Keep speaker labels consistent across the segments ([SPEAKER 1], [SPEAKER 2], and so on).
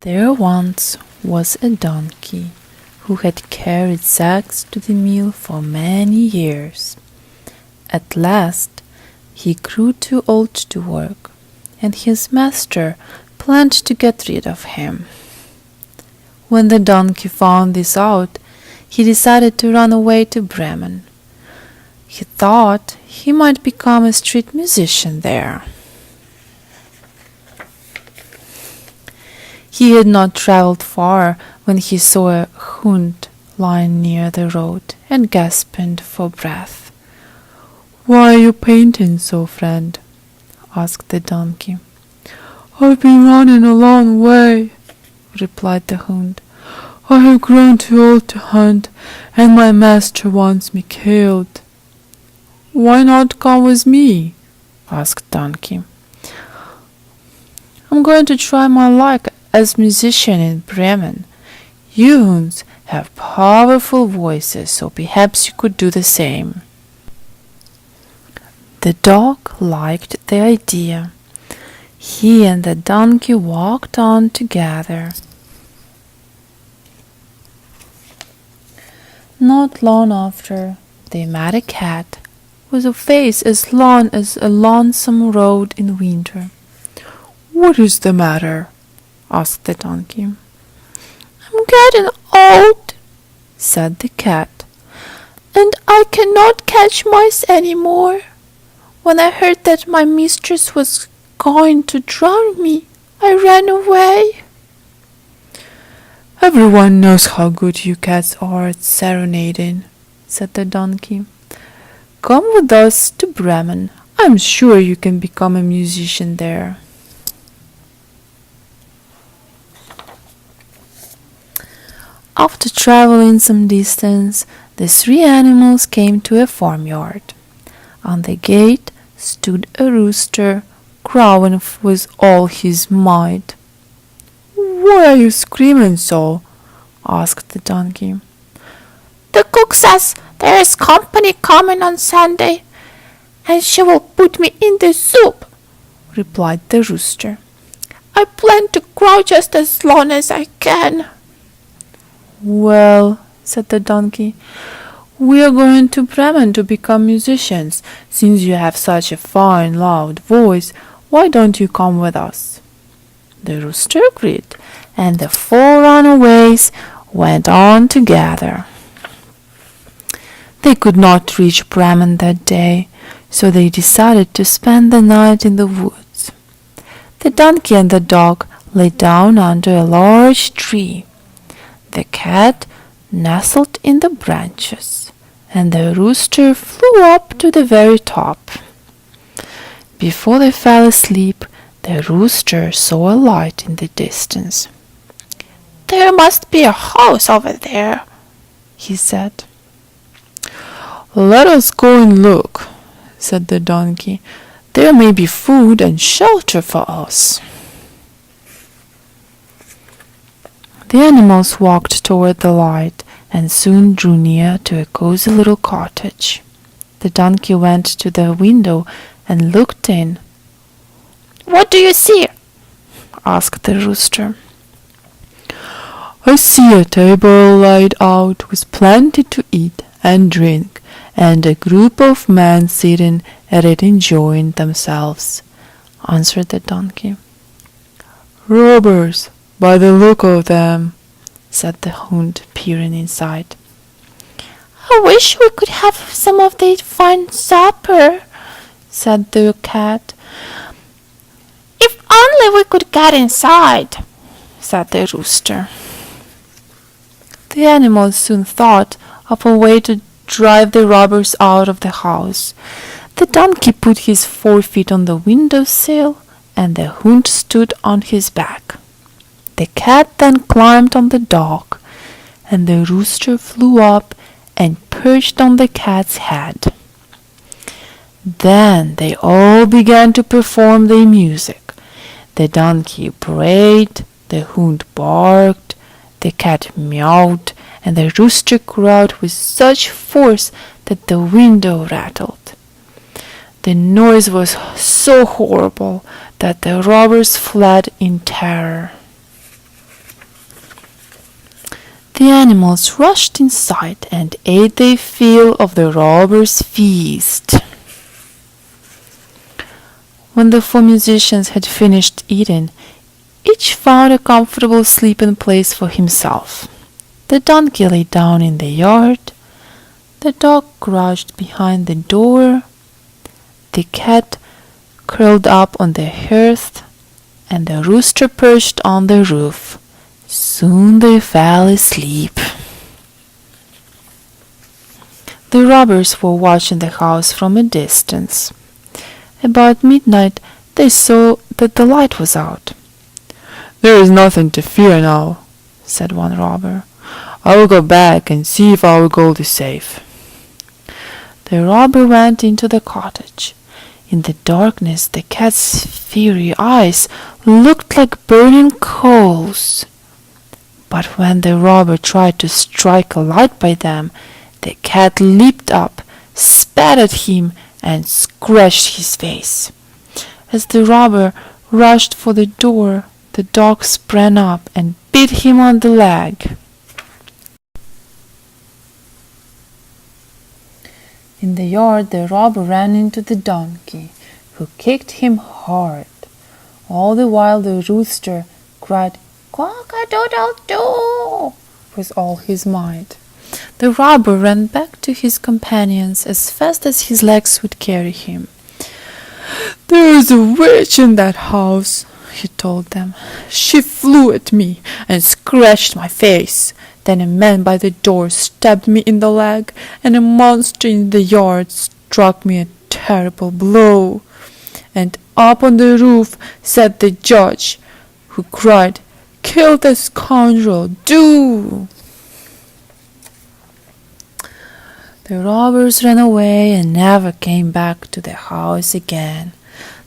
[SPEAKER 1] There once was a donkey who had carried sacks to the mill for many years. At last he grew too old to work, and his master planned to get rid of him. When the donkey found this out, he decided to run away to Bremen. He thought he might become a street musician there. He had not traveled far when he saw a hund lying near the road and gasping for breath. "Why are you painting so, friend?" asked the donkey. "I've been running a long way," replied the hund. "I have grown too old to hunt, and my master wants me killed." "Why not come with me?" asked Donkey. "I'm going to try my luck as musician in Bremen. You hunds have powerful voices, so perhaps you could do the same." The dog liked the idea. He and the donkey walked on together. Not long after, they met a cat with a face as long as a lonesome road in winter. "What is the matter?" asked the donkey. "I'm getting old," said the cat, "and I cannot catch mice any more. When I heard that my mistress was going to drown me, I ran away." "Everyone knows how good you cats are at serenading," said the donkey. "Come with us to Bremen. I'm sure you can become a musician there." After traveling some distance, the three animals came to a farmyard. On the gate stood a rooster, crowing with all his might. "Why are you screaming so?" asked the donkey. "The cook says there is company coming on Sunday, and she will put me in the soup," replied the rooster. "I plan to crow just as long as I can." "Well," said the donkey, "we are going to Bremen to become musicians. Since you have such a fine, loud voice, why don't you come with us?" The rooster agreed, and the four runaways went on together. They could not reach Bremen that day, so they decided to spend the night in the woods. The donkey and the dog lay down under a large tree. The cat nestled in the branches, and the rooster flew up to the very top. Before they fell asleep, the rooster saw a light in the distance. "There must be a house over there," he said. "Let us go and look," said the donkey. "There may be food and shelter for us." The animals walked toward the light and soon drew near to a cozy little cottage. The donkey went to the window and looked in. "What do you see?" asked the rooster. "I see a table laid out with plenty to eat and drink, and a group of men sitting at it enjoying themselves," answered the donkey. "Robbers, by the look of them," said the hund, peering inside. "I wish we could have some of the fine supper," said the cat. "If only we could get inside," said the rooster. The animals soon thought of a way to drive the robbers out of the house. The donkey put his 4 feet on the window sill, and the hund stood on his back. The cat then climbed on the dog, and the rooster flew up and perched on the cat's head. Then they all began to perform their music. The donkey brayed, the hund barked, the cat meowed, and the rooster crowed with such force that the window rattled. The noise was so horrible that the robbers fled in terror. The animals rushed inside and ate their fill of the robbers' feast. When the 4 musicians had finished eating, each found a comfortable sleeping place for himself. The donkey lay down in the yard, the dog crouched behind the door, the cat curled up on the hearth, and the rooster perched on the roof. Soon they fell asleep. The robbers were watching the house from a distance. About midnight they saw that the light was out. "There is nothing to fear now," said one robber. "I will go back and see if our gold is safe." The robber went into the cottage. In the darkness the cat's fiery eyes looked like burning coals. But when the robber tried to strike a light by them, the cat leaped up, spat at him, and scratched his face. As the robber rushed for the door, the dog sprang up and bit him on the leg. In the yard the robber ran into the donkey, who kicked him hard. All the while the rooster cried, "Cock-a-doodle-doo!" with all his might. The robber ran back to his companions as fast as his legs would carry him. "There is a witch in that house," he told them. "She flew at me and scratched my face. Then a man by the door stabbed me in the leg, and a monster in the yard struck me a terrible blow. And up on the roof sat the judge, who cried, 'Kill the scoundrel, do!'" The robbers ran away and never came back to the house again.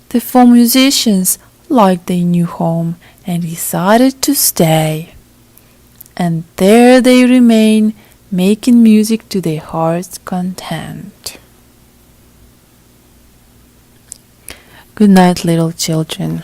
[SPEAKER 1] The 4 musicians liked their new home and decided to stay. And there they remain, making music to their heart's content. Good night, little children.